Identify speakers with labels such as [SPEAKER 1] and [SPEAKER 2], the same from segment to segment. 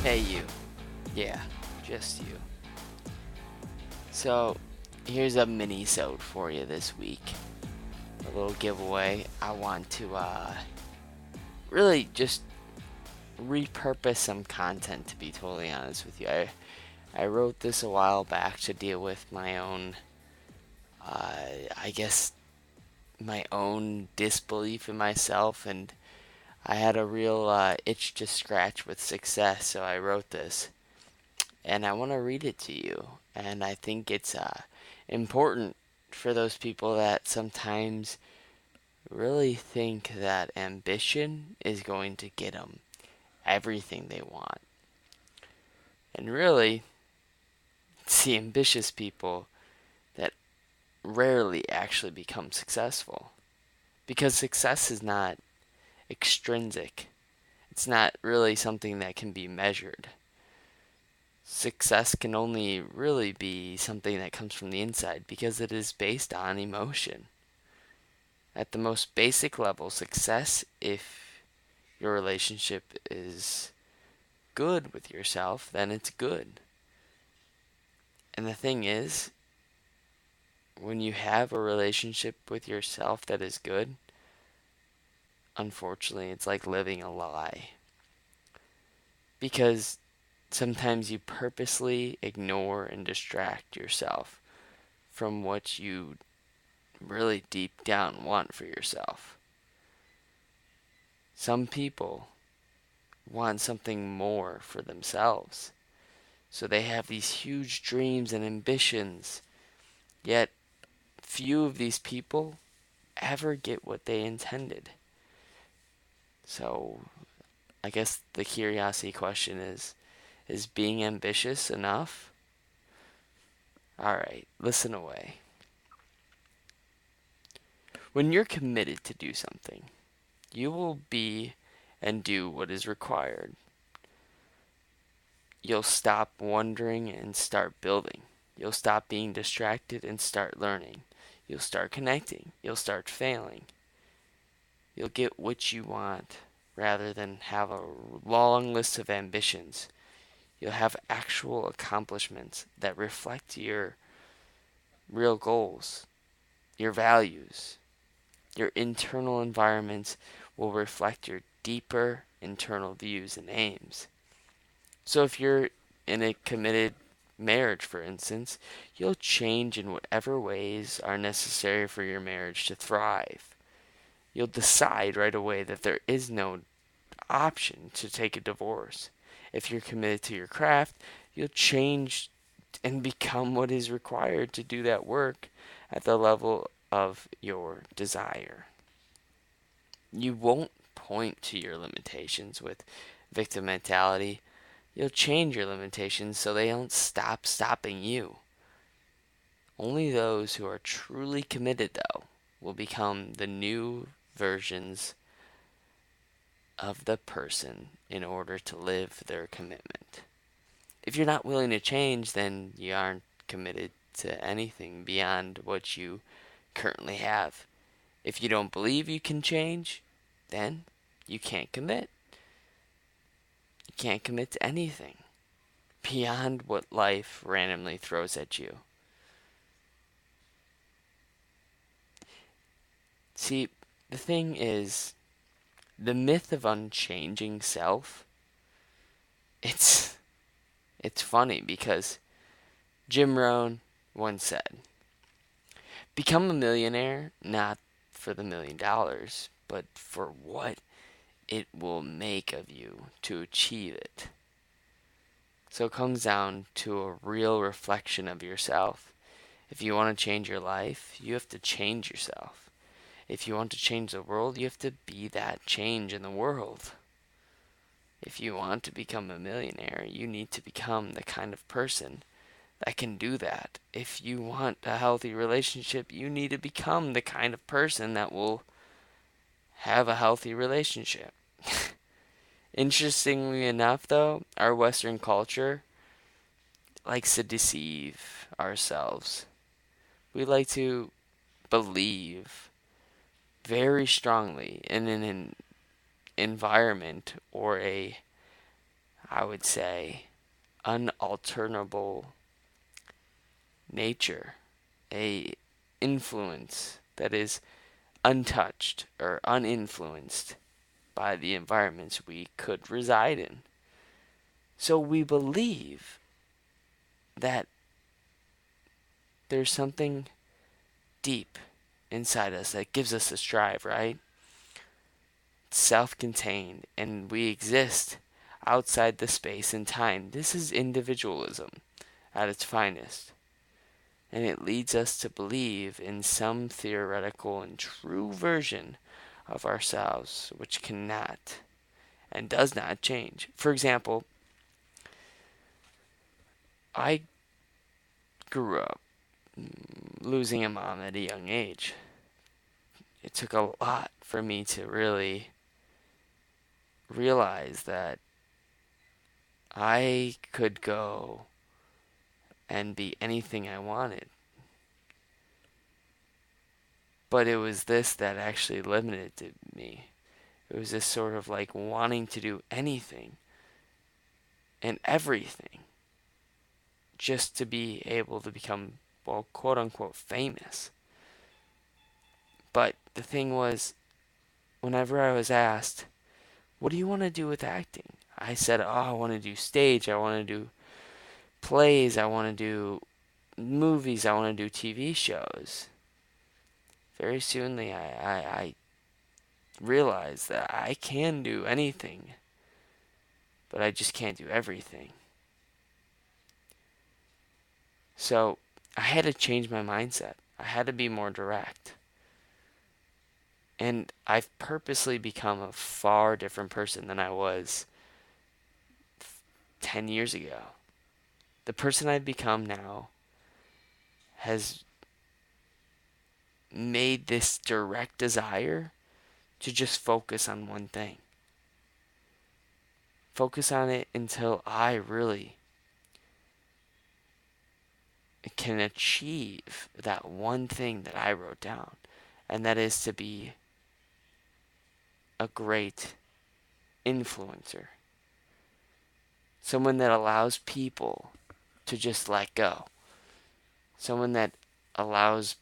[SPEAKER 1] Hey you. Yeah, just you. So, here's a mini-sode for you this week. A little giveaway. I want to really just repurpose some content, to be totally honest with you. I wrote this a while back to deal with my own I guess my own disbelief in myself, and I had a real itch to scratch with success, so I wrote this. And I want to read it to you. And I think it's important for those people that sometimes really think that ambition is going to get them everything they want. And really, it's the ambitious people that rarely actually become successful. Because success is not extrinsic, it's not really something that can be measured. Success can only really be something that comes from the inside because it is based on emotion. At the most basic level, success, if your relationship is good with yourself, then it's good. And the thing is, when you have a relationship with yourself that is good, unfortunately, it's like living a lie. Because sometimes you purposely ignore and distract yourself from what you really deep down want for yourself. Some people want something more for themselves. So they have these huge dreams and ambitions, yet few of these people ever get what they intended. So I guess the curiosity question is being ambitious enough? Alright, listen away. When you're committed to do something, you will be and do what is required. You'll stop wondering and start building. You'll stop being distracted and start learning. You'll start connecting. You'll start failing. You'll get what you want rather than have a long list of ambitions. You'll have actual accomplishments that reflect your real goals, your values. Your internal environment will reflect your deeper internal views and aims. So if you're in a committed marriage, for instance, you'll change in whatever ways are necessary for your marriage to thrive. You'll decide right away that there is no option to take a divorce. If you're committed to your craft, you'll change and become what is required to do that work at the level of your desire. You won't point to your limitations with victim mentality. You'll change your limitations so they don't stop stopping you. Only those who are truly committed, though, will become the new versions of the person in order to live their commitment. If you're not willing to change, then you aren't committed to anything beyond what you currently have. If you don't believe you can change, then you can't commit. You can't commit to anything beyond what life randomly throws at you. See, the thing is, the myth of unchanging self, it's it's funny because Jim Rohn once said, "Become a millionaire not for the $1,000,000, but for what it will make of you to achieve it." So it comes down to a real reflection of yourself. If you want to change your life, you have to change yourself. If you want to change the world, you have to be that change in the world. If you want to become a millionaire, you need to become the kind of person that can do that. If you want a healthy relationship, you need to become the kind of person that will have a healthy relationship. Interestingly enough, though, our Western culture likes to deceive ourselves. We like to believe very strongly in an environment or a I would say, unalterable nature, a influence that is untouched or uninfluenced by the environments we could reside in. So we believe that there's something deep inside us that gives us this drive, right? It's self-contained, and we exist outside the space and time. This is individualism at its finest. And it leads us to believe in some theoretical and true version of ourselves, which cannot and does not change. For example, I grew up losing a mom at a young age. It took a lot for me to really realize that I could go and be anything I wanted. But it was this that actually limited me. It was this sort of like wanting to do anything and everything just to be able to become, well, quote unquote, famous. But the thing was, whenever I was asked, what do you want to do with acting? I said, oh, I want to do stage, I want to do plays, I want to do movies, I want to do TV shows. Very soonly, I realized that I can do anything, but I just can't do everything. So I had to change my mindset. I had to be more direct. And I've purposely become a far different person than I was 10 years ago. The person I've become now has made this direct desire to just focus on one thing. Focus on it until I really can achieve that one thing that I wrote down, and that is to be a great influencer. Someone that allows people to just let go. Someone that allows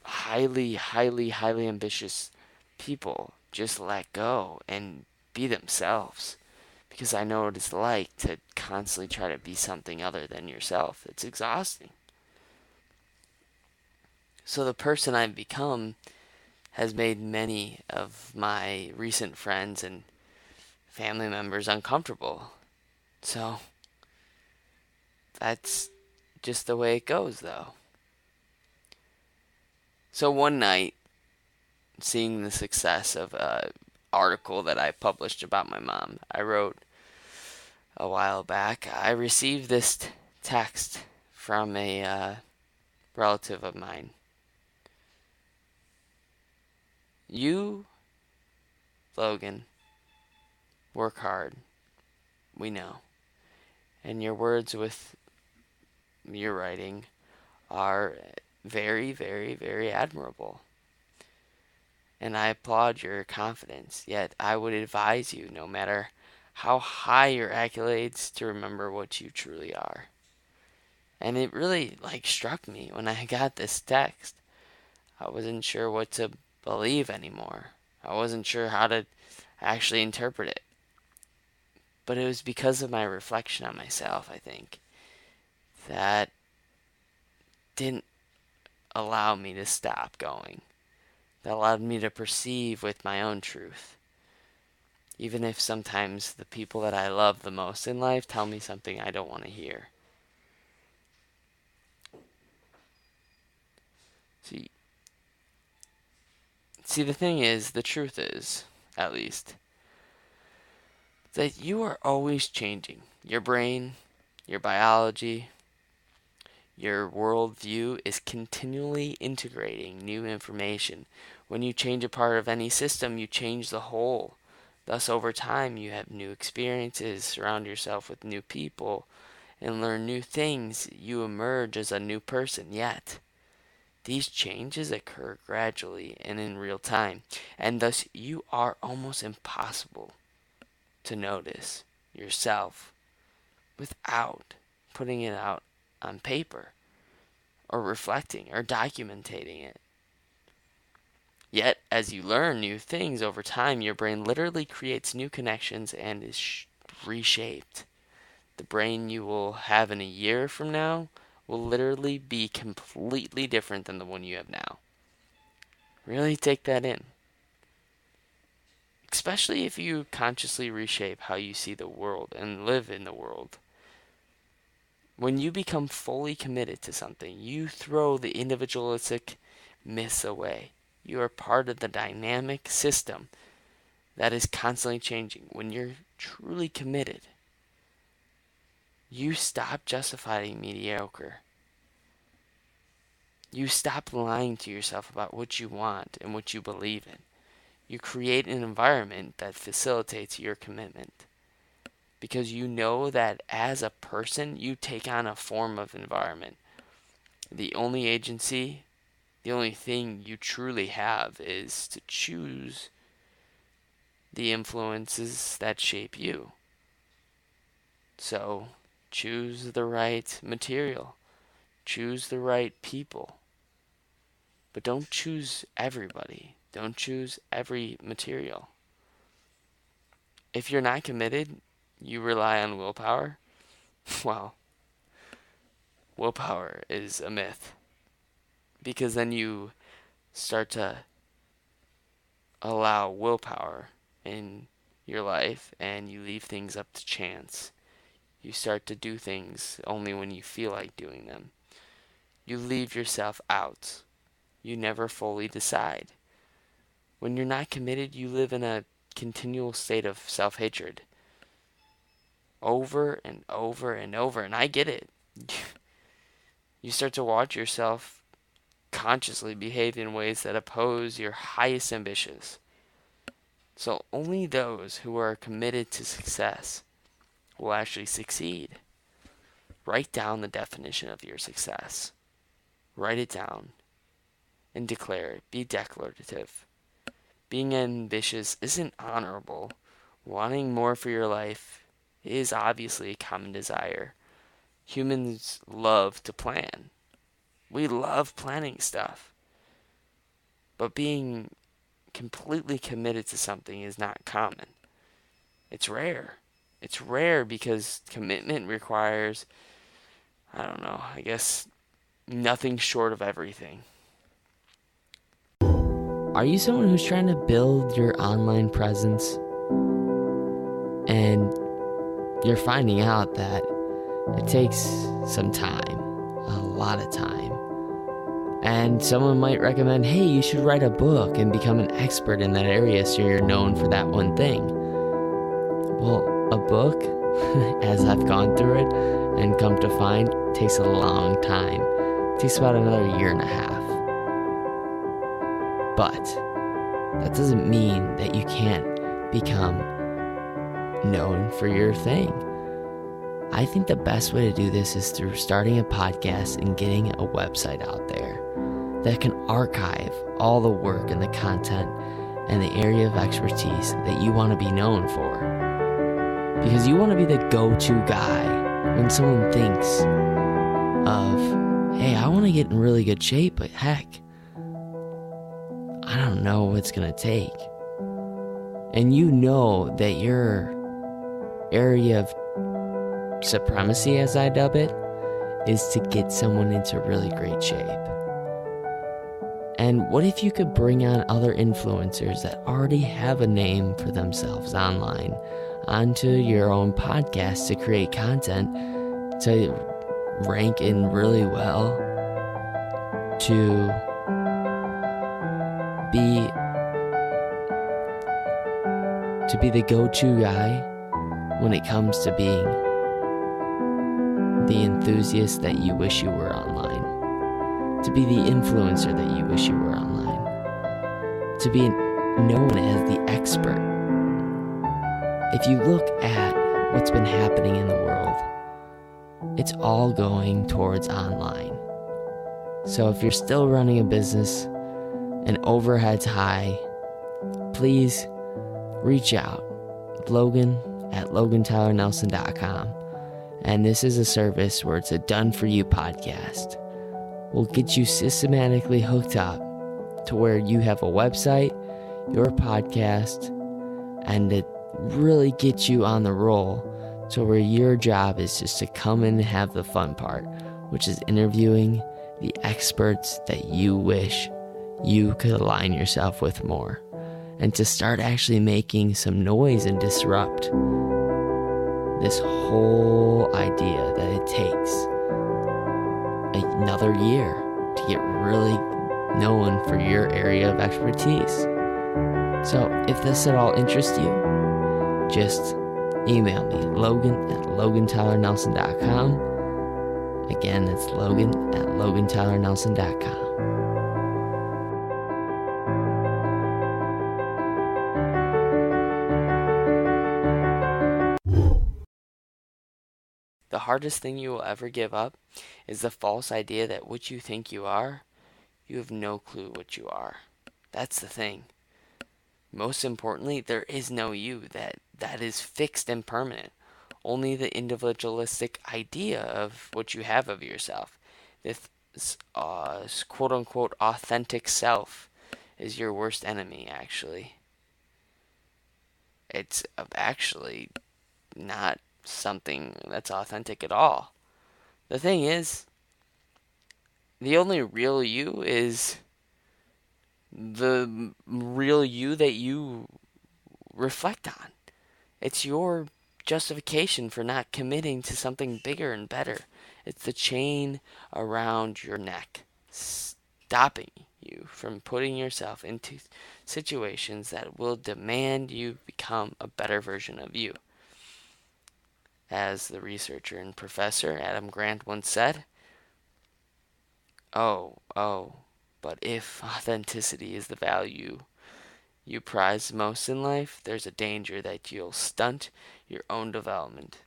[SPEAKER 1] highly, highly, highly ambitious people just let go and be themselves. Because I know what it's like to constantly try to be something other than yourself. It's exhausting. So the person I've become has made many of my recent friends and family members uncomfortable. So that's just the way it goes, though. So one night, seeing the success of an article that I published about my mom, I wrote a while back, I received this text from a relative of mine. You, Logan, work hard. We know. And your words with your writing are very, very, very admirable. And I applaud your confidence. Yet I would advise you, no matter how high your accolades, to remember what you truly are. And it really struck me when I got this text. I wasn't sure what to believe anymore. I wasn't sure how to actually interpret it. But it was because of my reflection on myself, I think, that didn't allow me to stop going. That allowed me to perceive with my own truth. Even if sometimes the people that I love the most in life tell me something I don't want to hear. See, the thing is, the truth is, at least, that you are always changing. Your brain, your biology, your worldview is continually integrating new information. When you change a part of any system, you change the whole. Thus, over time, you have new experiences, surround yourself with new people, and learn new things. You emerge as a new person, yet these changes occur gradually and in real time, and thus you are almost impossible to notice yourself without putting it out on paper or reflecting or documenting it. Yet, as you learn new things over time, your brain literally creates new connections and is reshaped. The brain you will have in a year from now will literally be completely different than the one you have now. Really take that in. Especially if you consciously reshape how you see the world and live in the world. When you become fully committed to something, you throw the individualistic myths away. You are part of the dynamic system that is constantly changing. When you're truly committed, you stop justifying mediocre. You stop lying to yourself about what you want and what you believe in. You create an environment that facilitates your commitment. Because you know that as a person, you take on a form of environment. The only agency, the only thing you truly have is to choose the influences that shape you. So, choose the right material. Choose the right people. But don't choose everybody. Don't choose every material. If you're not committed, you rely on willpower. Well, willpower is a myth. Because then you start to allow willpower in your life and you leave things up to chance. You start to do things only when you feel like doing them. You leave yourself out. You never fully decide. When you're not committed, you live in a continual state of self-hatred. Over and over and over, and I get it. You start to watch yourself consciously behave in ways that oppose your highest ambitions. So only those who are committed to success will actually succeed. Write down the definition of your success. Write it down and declare it. Be declarative. Being ambitious isn't honorable. Wanting more for your life is obviously a common desire. Humans love to plan. We love planning stuff. But being completely committed to something is not common. It's rare. It's rare because commitment requires, I guess, nothing short of everything. Are you someone who's trying to build your online presence and you're finding out that it takes some time, a lot of time, and someone might recommend, hey, you should write a book and become an expert in that area so you're known for that one thing? Well, a book, as I've gone through it and come to find, takes a long time. It takes about another 1.5 years. But that doesn't mean that you can't become known for your thing. I think the best way to do this is through starting a podcast and getting a website out there that can archive all the work and the content and the area of expertise that you want to be known for. Because you want to be the go-to guy when someone thinks of, hey, I want to get in really good shape, but heck, I don't know what it's going to take. And you know that your area of supremacy, as I dub it, is to get someone into really great shape. And what if you could bring on other influencers that already have a name for themselves online onto your own podcast to create content to rank in really well, to be the go-to guy when it comes to being the enthusiast that you wish you were online, to be the influencer that you wish you were online, to be known as the expert. If you look at what's been happening in the world, it's all going towards online. So if you're still running a business and overhead's high, please reach out, Logan at LoganTylerNelson.com, And this is a service where it's a done-for-you podcast. We'll get you systematically hooked up to where you have a website, your podcast, and it really gets you on the roll to where your job is just to come in and have the fun part, which is interviewing the experts that you wish you could align yourself with more, and to start actually making some noise and disrupt this whole idea that it takes another year to get really known for your area of expertise. So if this at all interests you, just email me, logan@logantylernelson.com. Again, that's logan@logantylernelson.com. The hardest thing you will ever give up is the false idea that what you think you are, you have no clue what you are. That's the thing. Most importantly, there is no you that is fixed and permanent. Only the individualistic idea of what you have of yourself, this quote-unquote authentic self, is your worst enemy, actually. It's actually not something that's authentic at all. The thing is, the only real you is the real you that you reflect on. It's your justification for not committing to something bigger and better. It's the chain around your neck, stopping you from putting yourself into situations that will demand you become a better version of you. As the researcher and professor Adam Grant once said, but if authenticity is the value you prize most in life, there's a danger that you'll stunt your own development.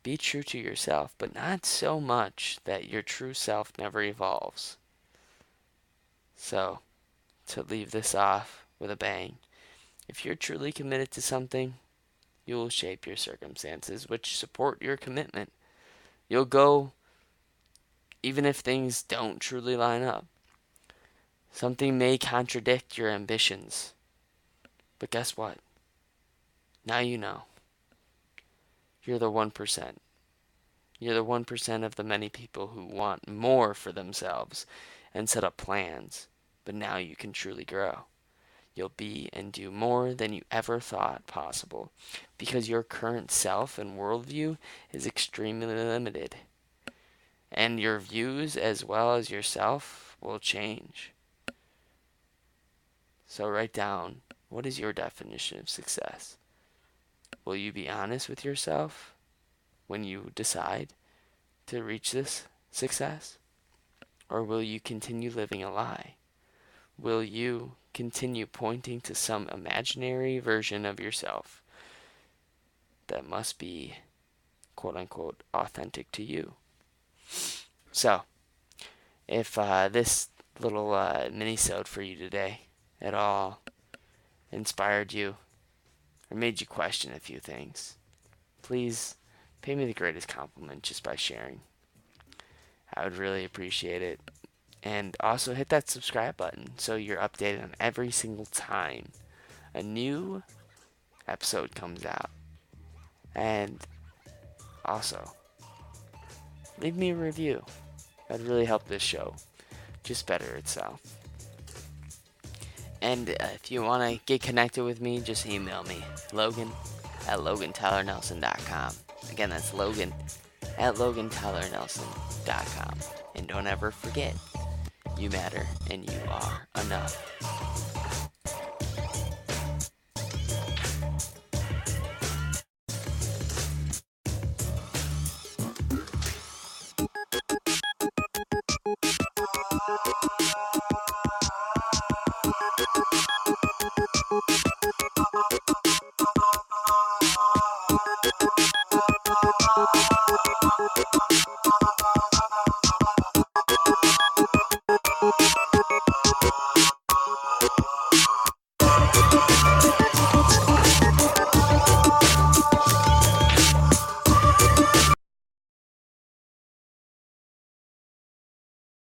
[SPEAKER 1] Be true to yourself, but not so much that your true self never evolves. So, to leave this off with a bang, if you're truly committed to something, you will shape your circumstances which support your commitment. You'll go even if things don't truly line up. Something may contradict your ambitions. But guess what? Now you know. You're the 1%. You're the 1% of the many people who want more for themselves and set up plans. But now you can truly grow. You'll be and do more than you ever thought possible, because your current self and worldview is extremely limited. And your views as well as yourself will change. So write down, what is your definition of success? Will you be honest with yourself when you decide to reach this success? Or will you continue living a lie? Will you continue pointing to some imaginary version of yourself that must be, quote-unquote, authentic to you? So, if this little mini-sode for you today at all inspired you or made you question a few things, please pay me the greatest compliment just by sharing. I would really appreciate it. And also hit that subscribe button so you're updated on every single time a new episode comes out. And also, leave me a review. That'd really help this show just better itself. And if you want to get connected with me, just email me, Logan@logantylernelson.com. Again, that's Logan@logantylernelson.com. And don't ever forget, you matter and you are enough.